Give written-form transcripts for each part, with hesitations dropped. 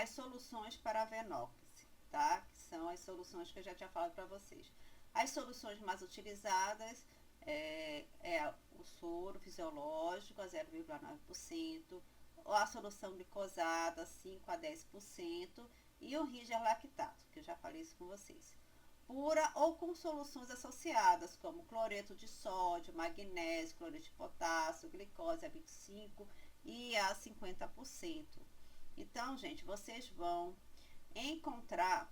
as soluções para a venópise, tá? Que são as soluções que eu já tinha falado para vocês. As soluções mais utilizadas é o soro fisiológico a 0,9%, a solução glicosada 5 a 10% e o Riger lactato, que eu já falei isso com vocês. Pura ou com soluções associadas, como cloreto de sódio, magnésio, cloreto de potássio, glicose a 25% e a 50%. Então, gente, vocês vão encontrar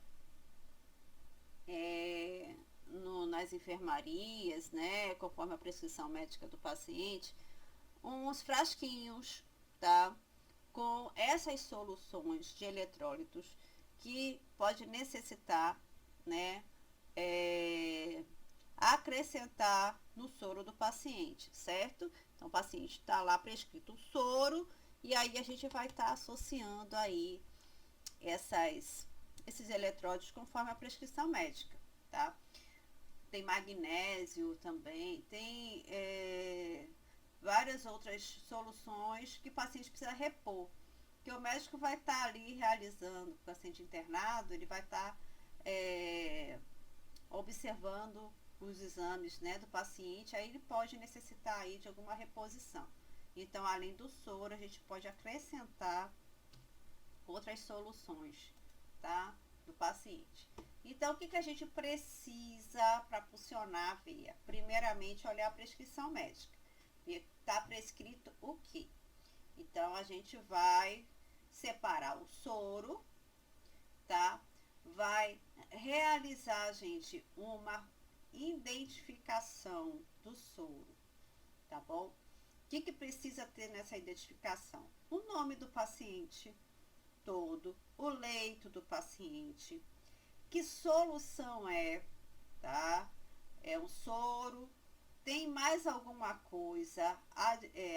nas enfermarias, né, conforme a prescrição médica do paciente, uns frasquinhos, tá, com essas soluções de eletrólitos que pode necessitar, né, acrescentar no soro do paciente, certo? Então, o paciente está lá prescrito o soro e aí a gente vai estar associando aí esses eletrólitos conforme a prescrição médica, tá? Tem magnésio também, tem várias outras soluções que o paciente precisa repor, que o médico vai estar ali realizando, o paciente internado, ele vai estar observando os exames, né, do paciente, aí ele pode necessitar aí de alguma reposição. Então, além do soro, a gente pode acrescentar outras soluções, tá, do paciente. Então, o que a gente precisa para funcionar a veia? Primeiramente, olhar a prescrição médica. Está prescrito o quê? Então, a gente vai separar o soro, tá? Vai realizar, gente, uma identificação do soro, tá bom? O que precisa ter nessa identificação? O nome do paciente todo, o leito do paciente, que solução tá? É um soro, tem mais alguma coisa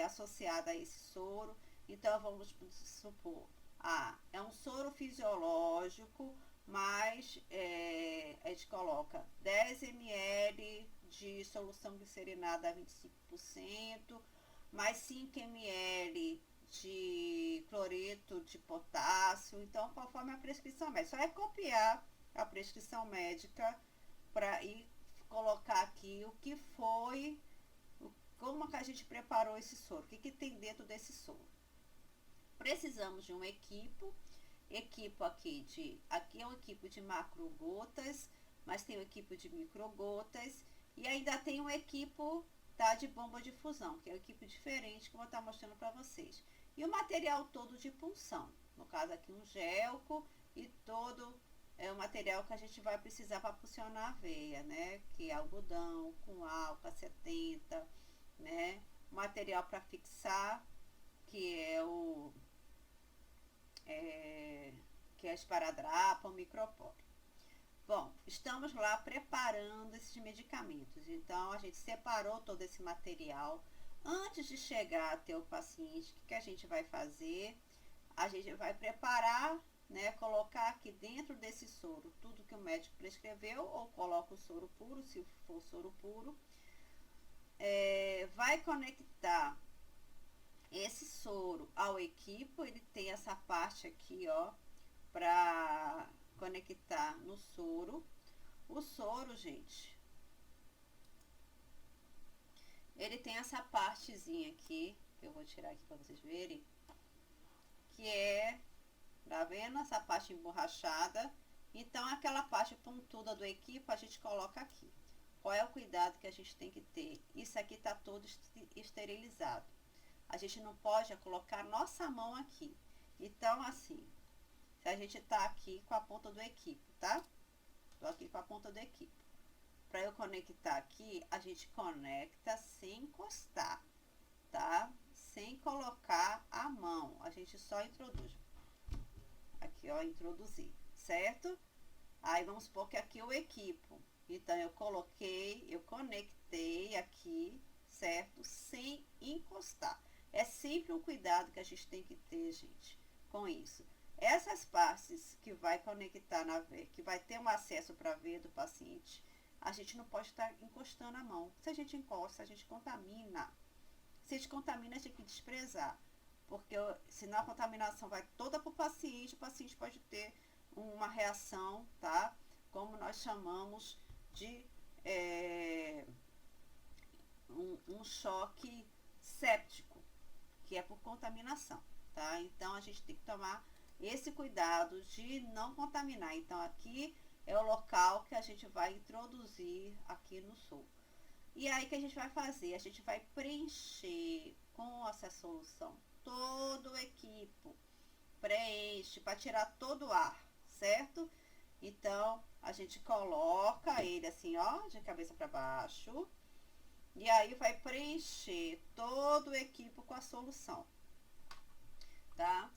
associada a esse soro, então vamos supor, é um soro fisiológico, mas a gente coloca 10 ml de solução glicerinada a 25%, mais 5 ml de cloreto de potássio. Então, conforme a prescrição médica, só é copiar a prescrição médica para ir colocar aqui o que foi, como que a gente preparou esse soro, o que tem dentro desse soro. Precisamos de um equipo aqui é um equipo de macrogotas, mas tem um equipo de microgotas e ainda tem um equipo, tá, de bomba de fusão, que é um equipo diferente que eu vou estar mostrando para vocês. E o material todo de punção, no caso aqui um gelco e todo o material que a gente vai precisar para funcionar a veia, né, que é algodão com álcool 70, né, material para fixar, que é que é a esparadrapa, o micropólio. Bom, estamos lá preparando esses medicamentos. Então, a gente separou todo esse material. Antes de chegar até o paciente, o que a gente vai fazer? A gente vai preparar, né, colocar aqui dentro desse soro tudo que o médico prescreveu, ou coloca o soro puro, se for soro puro. Vai conectar esse soro ao equipo, ele tem essa parte aqui, ó, para conectar no soro. O soro, gente, ele tem essa partezinha aqui, que eu vou tirar aqui para vocês verem, que tá vendo? Essa parte emborrachada. Então, aquela parte pontuda do equipo, a gente coloca aqui. Qual é o cuidado que a gente tem que ter? Isso aqui tá todo esterilizado. A gente não pode colocar nossa mão aqui. Então, assim, se a gente tá aqui com a ponta do equipo, tá? Tô aqui com a ponta do equipo. Para eu conectar aqui, a gente conecta sem encostar, tá? Sem colocar a mão. A gente só introduz. Aqui, ó, introduzir, certo? Aí vamos supor que aqui é o equipo. Então, eu conectei aqui, certo? Sem encostar. É sempre um cuidado que a gente tem que ter, gente, com isso. Essas partes que vai conectar na veia, que vai ter um acesso para a veia do paciente, a gente não pode estar encostando a mão. Se a gente encosta, a gente contamina. Se a gente contamina, a gente tem que desprezar. porque senão a contaminação vai toda para o paciente pode ter uma reação, tá? Como nós chamamos de um choque séptico, que é por contaminação, tá? Então a gente tem que tomar esse cuidado de não contaminar. Então aqui é o local que a gente vai introduzir aqui no soro. E aí que a gente vai fazer? A gente vai preencher com essa solução todo o equipo. Preenche para tirar todo o ar, certo? Então a gente coloca ele assim, ó, de cabeça para baixo. E aí vai preencher todo o equipo com a solução, tá?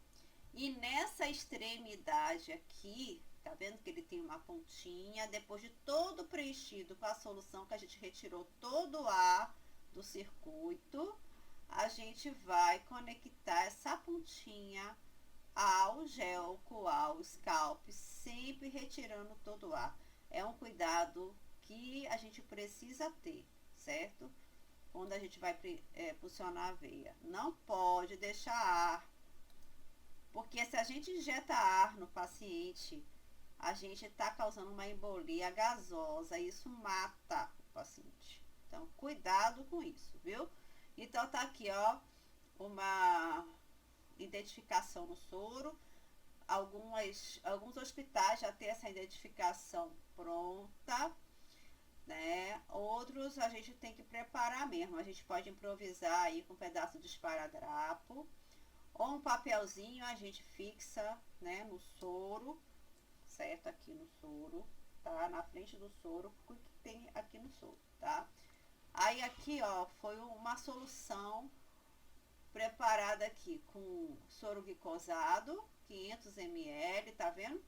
E nessa extremidade aqui, tá vendo que ele tem uma pontinha? Depois de todo preenchido com a solução, que a gente retirou todo o ar do circuito, a gente vai conectar essa pontinha ao gel ao scalp, sempre retirando todo o ar. É um cuidado que a gente precisa ter, certo? Quando a gente vai pulsionar a veia. Não pode deixar ar, porque se a gente injeta ar no paciente, a gente está causando uma embolia gasosa, e isso mata o paciente. Então, cuidado com isso, viu? Então, tá aqui, ó, uma identificação no soro. Alguns hospitais já têm essa identificação pronta, né? Outros a gente tem que preparar mesmo. A gente pode improvisar aí com um pedaço de esparadrapo ou um papelzinho, a gente fixa, né, no soro, certo? Aqui no soro, tá? Na frente do soro, o que tem aqui no soro, tá? Aí aqui, ó, foi uma solução preparada aqui com soro glicosado, 500 ml, tá vendo?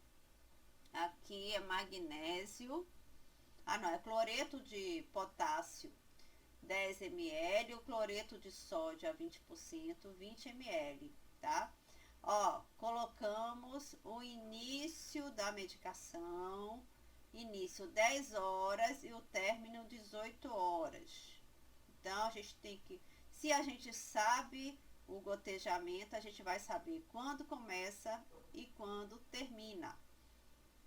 Aqui é magnésio, não, é cloreto de potássio, 10 ml, o cloreto de sódio a 20%, 20 ml, tá? Ó, colocamos o início da medicação, início 10 horas e o término 18 horas. Então, a gente tem que, se a gente sabe o gotejamento, a gente vai saber quando começa e quando termina.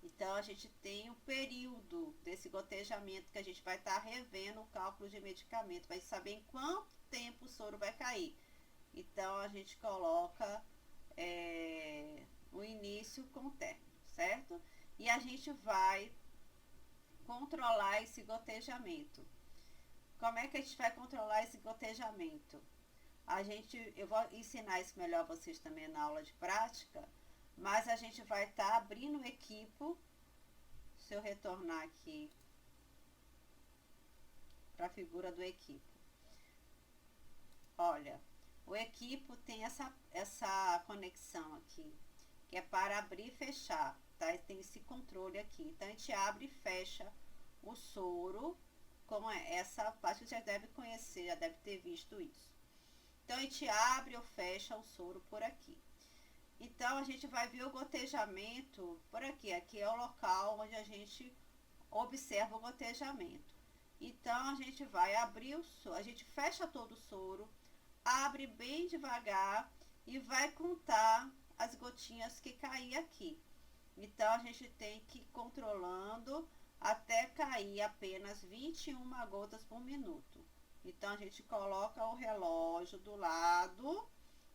Então, a gente tem o período desse gotejamento que a gente vai estar revendo o cálculo de medicamento, vai saber em quanto tempo o soro vai cair. Então, a gente coloca o início com o término, certo? E a gente vai controlar esse gotejamento. Como é que a gente vai controlar esse gotejamento? Eu vou ensinar isso melhor a vocês também na aula de prática, mas a gente vai estar abrindo o equipo. Se eu retornar aqui para a figura do equipo, olha, o equipo tem essa conexão aqui, que é para abrir e fechar, tá? Tem esse controle aqui. Então, a gente abre e fecha o soro, como essa parte você já deve conhecer, já deve ter visto isso. Então, a gente abre ou fecha o soro por aqui. Então, a gente vai ver o gotejamento por aqui. Aqui é o local onde a gente observa o gotejamento. Então, a gente vai abrir o soro, a gente fecha todo o soro, abre bem devagar e vai contar as gotinhas que cair aqui. Então, a gente tem que ir controlando até cair apenas 21 gotas por minuto. Então, a gente coloca o relógio do lado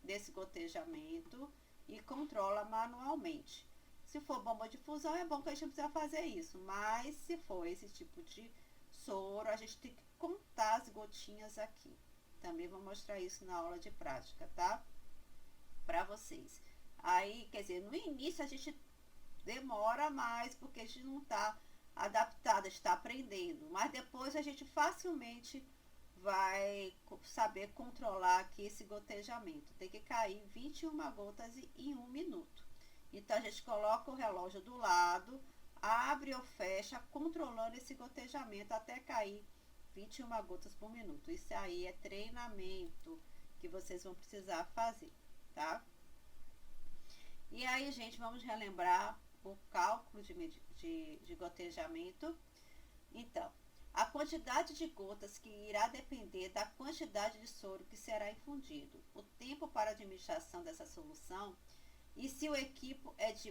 desse gotejamento e controla manualmente. Se for bomba de fusão, é bom que a gente não precisa fazer isso, mas se for esse tipo de soro, a gente tem que contar as gotinhas aqui. Também vou mostrar isso na aula de prática, tá? Para vocês. Aí, quer dizer, no início a gente demora mais, porque a gente não está adaptada, está aprendendo, mas depois a gente facilmente vai saber controlar aqui esse gotejamento. Tem que cair 21 gotas em 1 minuto. Então, a gente coloca o relógio do lado, abre ou fecha, controlando esse gotejamento até cair 21 gotas por minuto. Isso aí é treinamento que vocês vão precisar fazer, tá? E aí, gente, vamos relembrar o cálculo de gotejamento. Então, A quantidade de gotas que irá depender da quantidade de soro que será infundido, o tempo para administração dessa solução e se o equipo é de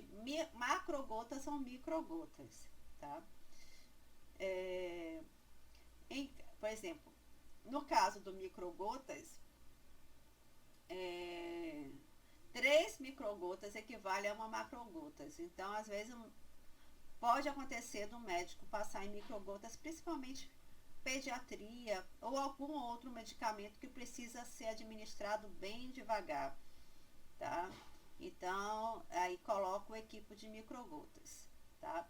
macrogotas ou microgotas, tá? Por exemplo, no caso do microgotas, 3 microgotas equivale a uma macrogotas. Então, às vezes, pode acontecer do médico passar em microgotas, principalmente pediatria ou algum outro medicamento que precisa ser administrado bem devagar, tá? Então, aí coloca o equipo de microgotas, tá?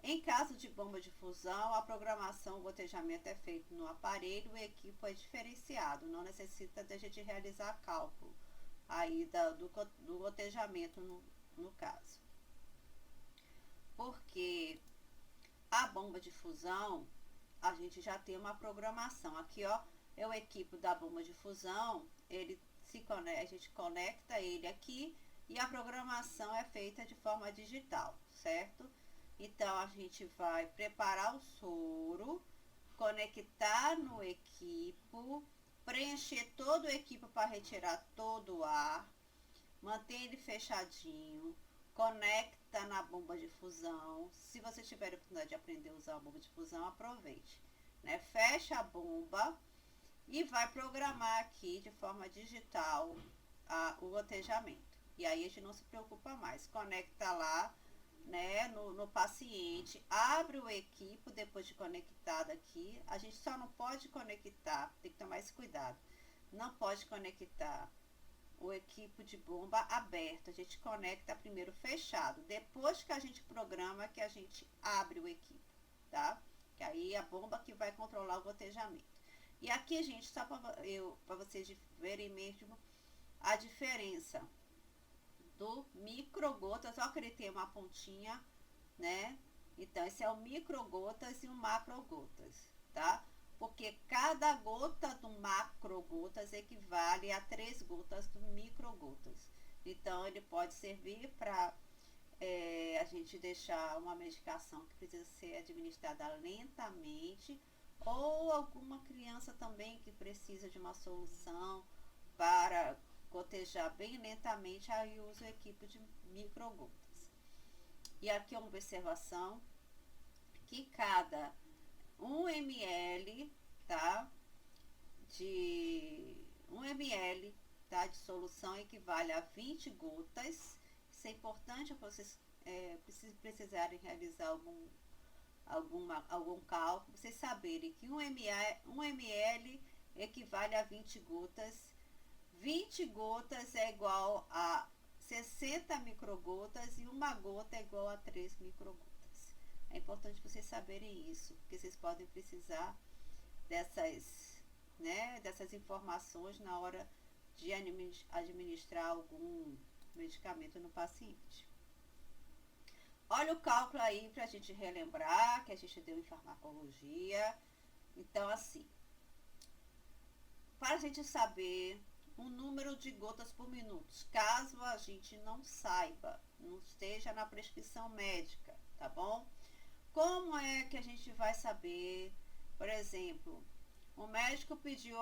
Em caso de bomba de fusão, a programação, o gotejamento é feito no aparelho, o equipo é diferenciado, não necessita de a gente realizar cálculo aí do gotejamento no caso. Porque a bomba de fusão, a gente já tem uma programação. Aqui, ó, é o equipo da bomba de fusão, a gente conecta ele aqui e a programação é feita de forma digital, certo? Então, a gente vai preparar o soro, conectar no equipo, preencher todo o equipo para retirar todo o ar, manter ele fechadinho, conecta na bomba de fusão. Se você tiver a oportunidade de aprender a usar a bomba de fusão, aproveite, né? Fecha a bomba e vai programar aqui de forma digital o gotejamento. E aí a gente não se preocupa mais. Conecta lá, né, no paciente, abre o equipo depois de conectado aqui. A gente só não pode conectar, tem que tomar esse cuidado. Não pode conectar o equipo de bomba aberto. A gente conecta primeiro fechado. Depois que a gente programa, que a gente abre o equipo, tá? Que aí é a bomba que vai controlar o gotejamento. E aqui, gente, só para vocês verem mesmo a diferença do microgotas. Olha que ele tem uma pontinha, né? Então, esse é o microgotas e o macrogotas, tá? Porque cada gota do macrogotas equivale a 3 gotas do microgotas. Então, ele pode servir para a gente deixar uma medicação que precisa ser administrada lentamente, ou alguma criança também que precisa de uma solução para gotejar bem lentamente, aí usa o equipo de microgotas. E aqui é uma observação que cada 1 ml, tá, de 1 ml, tá, de solução equivale a 20 gotas. Isso é importante para vocês precisarem realizar algum cálculo, vocês saberem que 1 ml equivale a 20 gotas. 20 gotas é igual a 60 microgotas e uma gota é igual a 3 microgotas. É importante vocês saberem isso, porque vocês podem precisar dessas informações na hora de administrar algum medicamento no paciente. Olha o cálculo aí para a gente relembrar que a gente deu em farmacologia. Então, assim, para a gente saber o número de gotas por minuto, caso a gente não saiba, não esteja na prescrição médica, tá bom? Como é que a gente vai saber? Por exemplo, o médico pediu,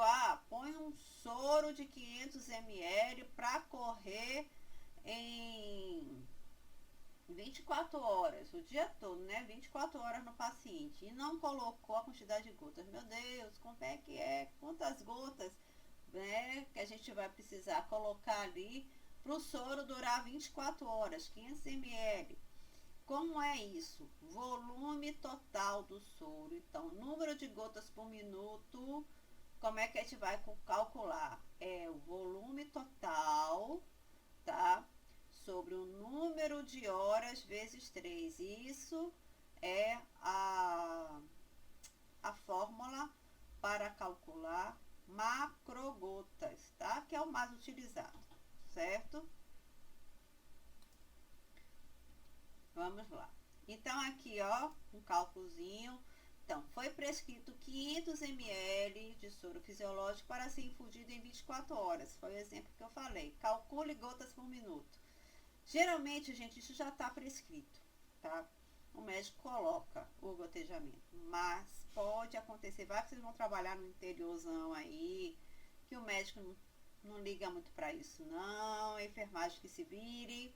põe um soro de 500 ml para correr em 24 horas, o dia todo, né? 24 horas no paciente e não colocou a quantidade de gotas. Meu Deus, como é que é? Quantas gotas, né, que a gente vai precisar colocar ali para o soro durar 24 horas, 500 ml. Como é isso? Volume total do soro. Então, número de gotas por minuto, como é que a gente vai calcular? É o volume total, tá? Sobre o número de horas vezes 3. Isso é a fórmula para calcular macrogotas, tá? Que é o mais utilizado, certo? Vamos lá. Então, aqui, ó, um cálculozinho. Então, foi prescrito 500 ml de soro fisiológico para ser infundido em 24 horas. Foi o exemplo que eu falei. Calcule gotas por minuto. Geralmente, gente, isso já está prescrito, tá? o médico coloca o gotejamento. Mas pode acontecer, vai que vocês vão trabalhar no interiorzão aí, que o médico não liga muito para isso não, a enfermagem que se vire.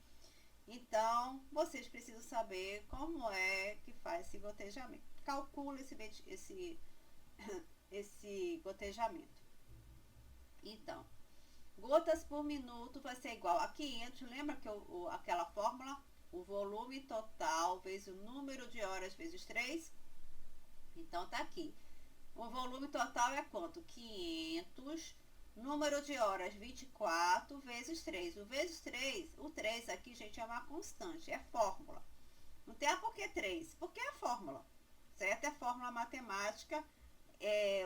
Então, vocês precisam saber como é que faz esse gotejamento. Calcula esse gotejamento. Então, gotas por minuto vai ser igual a 500. Lembra que aquela fórmula? O volume total vezes o número de horas vezes 3. Então, tá aqui. O volume total é quanto? 500. Número de horas, 24 vezes 3. O vezes 3, o 3 aqui, gente, é uma constante, é fórmula. Não tem por que 3? Porque é fórmula, certo? É fórmula matemática.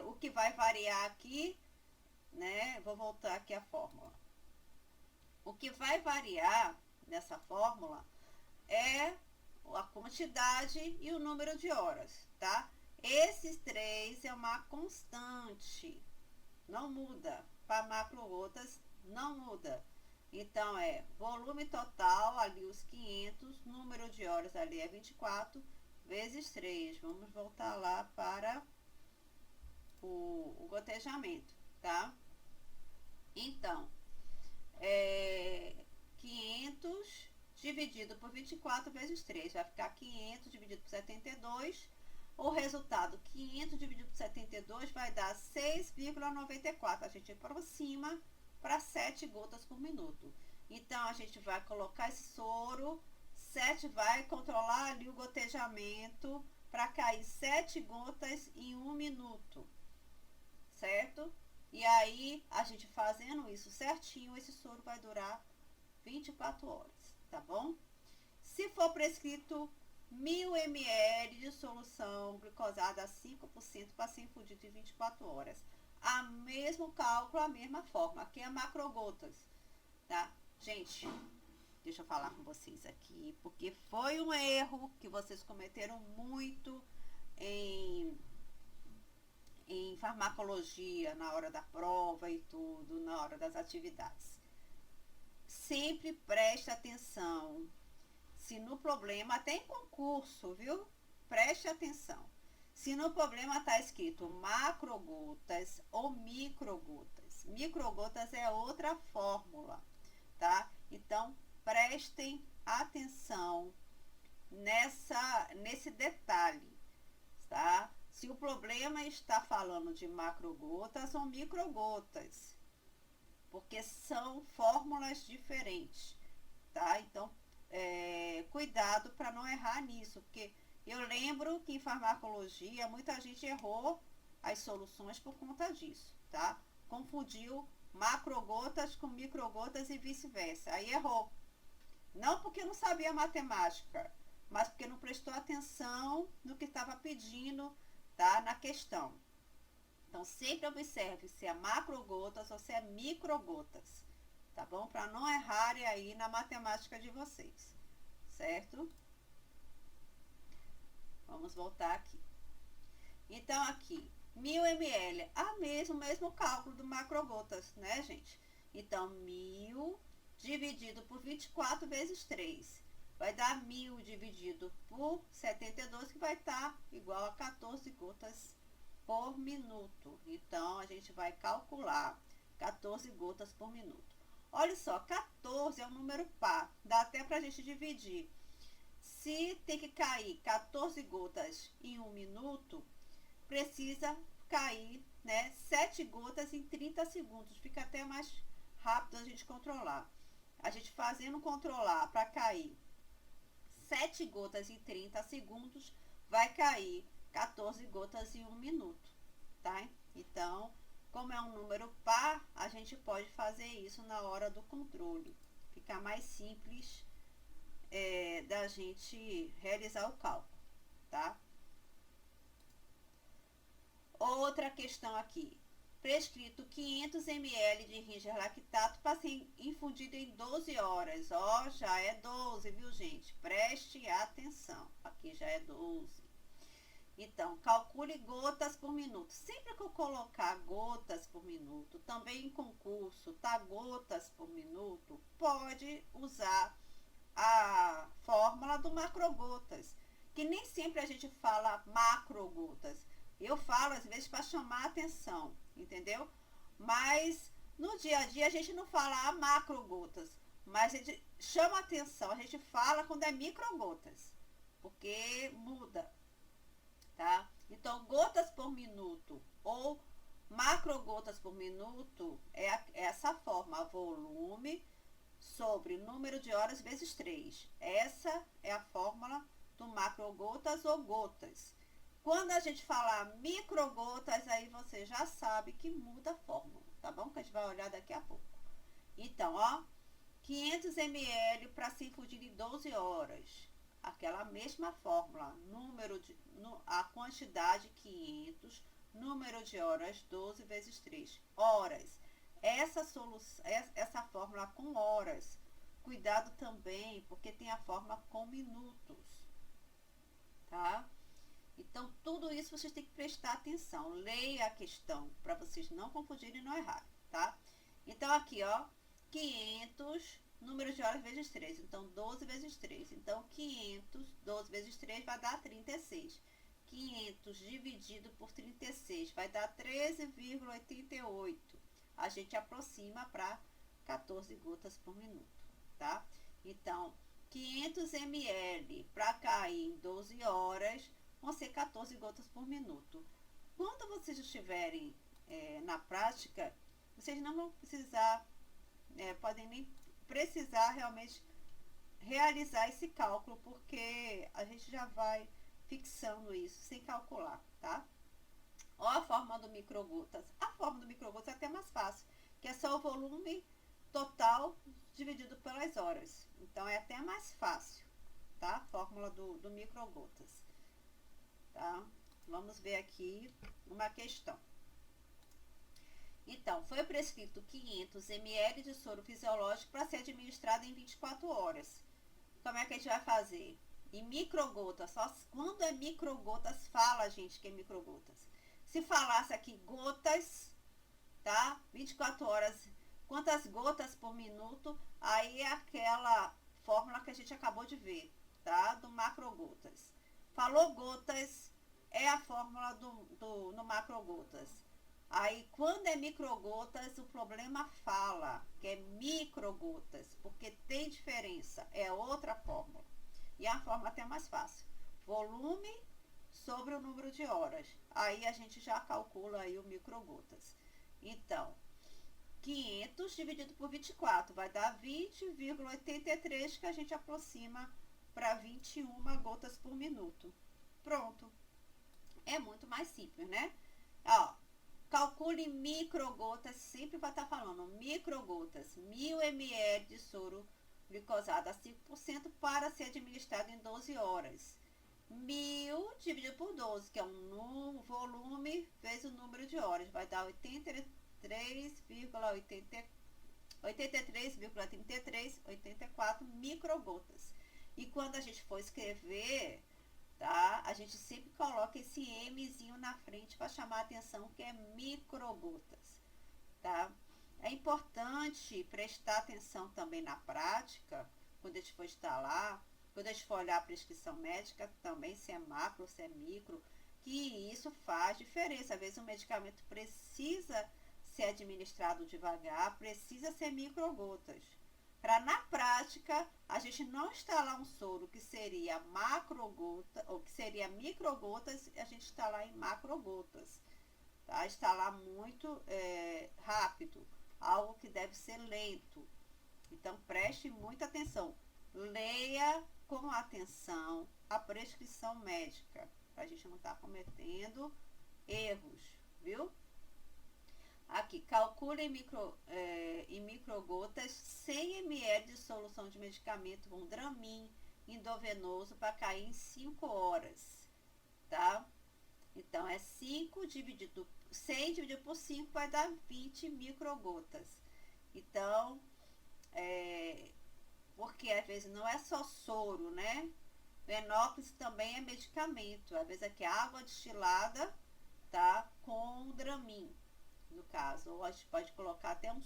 O que vai variar aqui, né? Vou voltar aqui a fórmula. O que vai variar nessa fórmula é a quantidade e o número de horas, tá? Esses 3 é uma constante, não muda. Para macrogotas não muda. Então é volume total, ali os 500, número de horas ali é 24, vezes 3. Vamos voltar lá para o gotejamento, tá? Então, 500 dividido por 24 vezes 3, vai ficar 500 dividido por 72. O resultado, 500 dividido por 72, vai dar 6,94. A gente aproxima para 7 gotas por minuto. Então, a gente vai colocar esse soro, 7 vai controlar ali o gotejamento para cair 7 gotas em 1 minuto, certo? E aí, a gente fazendo isso certinho, esse soro vai durar 24 horas, tá bom? Se for prescrito 1000 ml de solução glicosada a 5% para ser infundido em 24 horas. A mesmo cálculo, a mesma forma. Aqui é macrogotas, tá? Gente, deixa eu falar com vocês aqui, porque foi um erro que vocês cometeram muito em farmacologia, na hora da prova e tudo, na hora das atividades. Sempre preste atenção. Se no problema, até em concurso, viu? Preste atenção. Se no problema está escrito macrogotas ou microgotas. Microgotas é outra fórmula, tá? Então, prestem atenção nesse detalhe, tá? Se o problema está falando de macrogotas ou microgotas, porque são fórmulas diferentes, tá? Então, cuidado para não errar nisso, porque eu lembro que em farmacologia muita gente errou as soluções por conta disso, tá? Confundiu macrogotas com microgotas e vice-versa. Aí errou. Não porque não sabia matemática, mas porque não prestou atenção no que estava pedindo, tá? Na questão. Então, sempre observe se é macrogotas ou se é microgotas, tá bom? Para não errarem aí na matemática de vocês, certo? Vamos voltar aqui. Então, aqui, 1000 ml, mesmo cálculo do macrogotas, né, gente? Então, 1000 dividido por 24 vezes 3. Vai dar 1000 dividido por 72, que vai estar igual a 14 gotas por minuto. Então, a gente vai calcular 14 gotas por minuto. Olha só, 14 é um número par, dá até pra gente dividir. Se tem que cair 14 gotas em 1 minuto, precisa cair, né, 7 gotas em 30 segundos. Fica até mais rápido a gente controlar. A gente fazendo controlar para cair 7 gotas em 30 segundos, vai cair 14 gotas em 1 minuto, tá? Então, como é um número par, a gente pode fazer isso na hora do controle. Fica mais simples da gente realizar o cálculo, tá? Outra questão aqui. Prescrito 500 ml de Ringer lactato para ser infundido em 12 horas. Ó, já é 12, viu, gente? Preste atenção. Aqui já é 12. Então, calcule gotas por minuto. Sempre que eu colocar gotas por minuto, também em concurso, tá? Gotas por minuto, pode usar a fórmula do macrogotas, que nem sempre a gente fala macrogotas. Eu falo às vezes para chamar a atenção, entendeu? Mas no dia a dia a gente não fala macrogotas, mas a gente chama a atenção, a gente fala quando é microgotas, porque muda, tá? Então, gotas por minuto ou macrogotas por minuto é essa forma, volume sobre número de horas vezes 3. Essa é a fórmula do macrogotas ou gotas. Quando a gente falar microgotas, aí você já sabe que muda a fórmula, tá bom? Que a gente vai olhar daqui a pouco. Então, ó, 500 ml para se infundir em 12 horas. Aquela mesma fórmula, a quantidade 500, número de horas 12 vezes 3. Horas. Essa fórmula com horas. Cuidado também, porque tem a fórmula com minutos. Tá? Então, tudo isso vocês têm que prestar atenção. Leia a questão para vocês não confundirem e não errarem, tá? Então, aqui, ó, 500, número de horas vezes 3. Então, 12 vezes 3. Então, 500, 12 vezes 3 vai dar 36. 500 dividido por 36 vai dar 13,88. A gente aproxima para 14 gotas por minuto, tá? Então, 500 ml para cair em 12 horas vão ser 14 gotas por minuto. Quando vocês estiverem na prática, vocês não vão precisar, podem nem precisar realmente realizar esse cálculo, porque a gente já vai fixando isso sem calcular, tá? Ó a forma do microgotas. A forma do microgotas é até mais fácil, que é só o volume total dividido pelas horas. Então é até mais fácil, tá? A fórmula do microgotas. Tá? Vamos ver aqui uma questão. Então, foi prescrito 500 ml de soro fisiológico para ser administrado em 24 horas. Como é que a gente vai fazer? Em microgotas, só quando é microgotas, fala, gente, que é microgotas. Se falasse aqui gotas, tá? 24 horas, quantas gotas por minuto, aí é aquela fórmula que a gente acabou de ver, tá? Do macrogotas. Falou gotas, é a fórmula no macrogotas. Aí, quando é microgotas, o problema fala que é microgotas, porque tem diferença, é outra fórmula. E a fórmula até mais fácil. Volume sobre o número de horas. Aí a gente já calcula aí o microgotas. Então, 500 dividido por 24 vai dar 20,83, que a gente aproxima para 21 gotas por minuto. Pronto. É muito mais simples, né? Ó, calcule microgotas, sempre vai estar falando microgotas, 1000 ml de soro glicosado a 5% para ser administrado em 12 horas. 1000 dividido por 12, que é um volume vezes o número de horas, vai dar 84 microgotas. E quando a gente for escrever, tá? A gente sempre coloca esse Mzinho na frente para chamar a atenção, que é microgotas, tá? É importante prestar atenção também na prática, quando a gente for instalar, quando a gente for olhar a prescrição médica, também se é macro, se é micro, que isso faz diferença. Às vezes o medicamento precisa ser administrado devagar, precisa ser microgotas. Para na prática a gente não instalar um soro que seria macrogota ou que seria microgotas, a gente instalar em macrogotas, tá? Instalar muito rápido, algo que deve ser lento. Então preste muita atenção, leia com atenção a prescrição médica, para a gente não estar cometendo erros, viu? Aqui, calcule em microgotas 100 ml de solução de medicamento com Dramin endovenoso para cair em 5 horas, tá? Então, é 5 dividido, 100 dividido por 5 vai dar 20 microgotas. Então, porque às vezes não é só soro, né? Venópolis também é medicamento. Às vezes aqui é água destilada, tá? Com Dramin. No caso, ou a gente pode colocar até um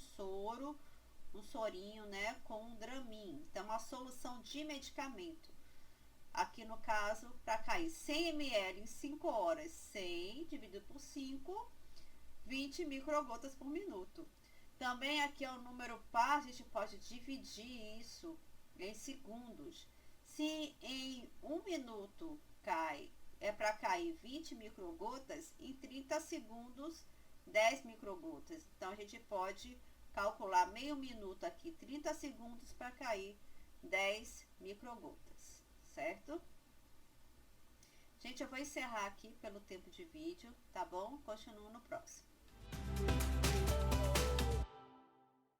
sorinho, né, com um Dramin. Então, uma solução de medicamento. aqui no caso, para cair 100 ml em 5 horas, 100 dividido por 5, 20 microgotas por minuto. Também aqui é um número par, a gente pode dividir isso em segundos. Se em 1 minuto é para cair 20 microgotas, em 30 segundos 10 microgotas. Então a gente pode calcular meio minuto aqui, 30 segundos para cair 10 microgotas, certo? Gente, eu vou encerrar aqui pelo tempo de vídeo, tá bom? Continuo no próximo.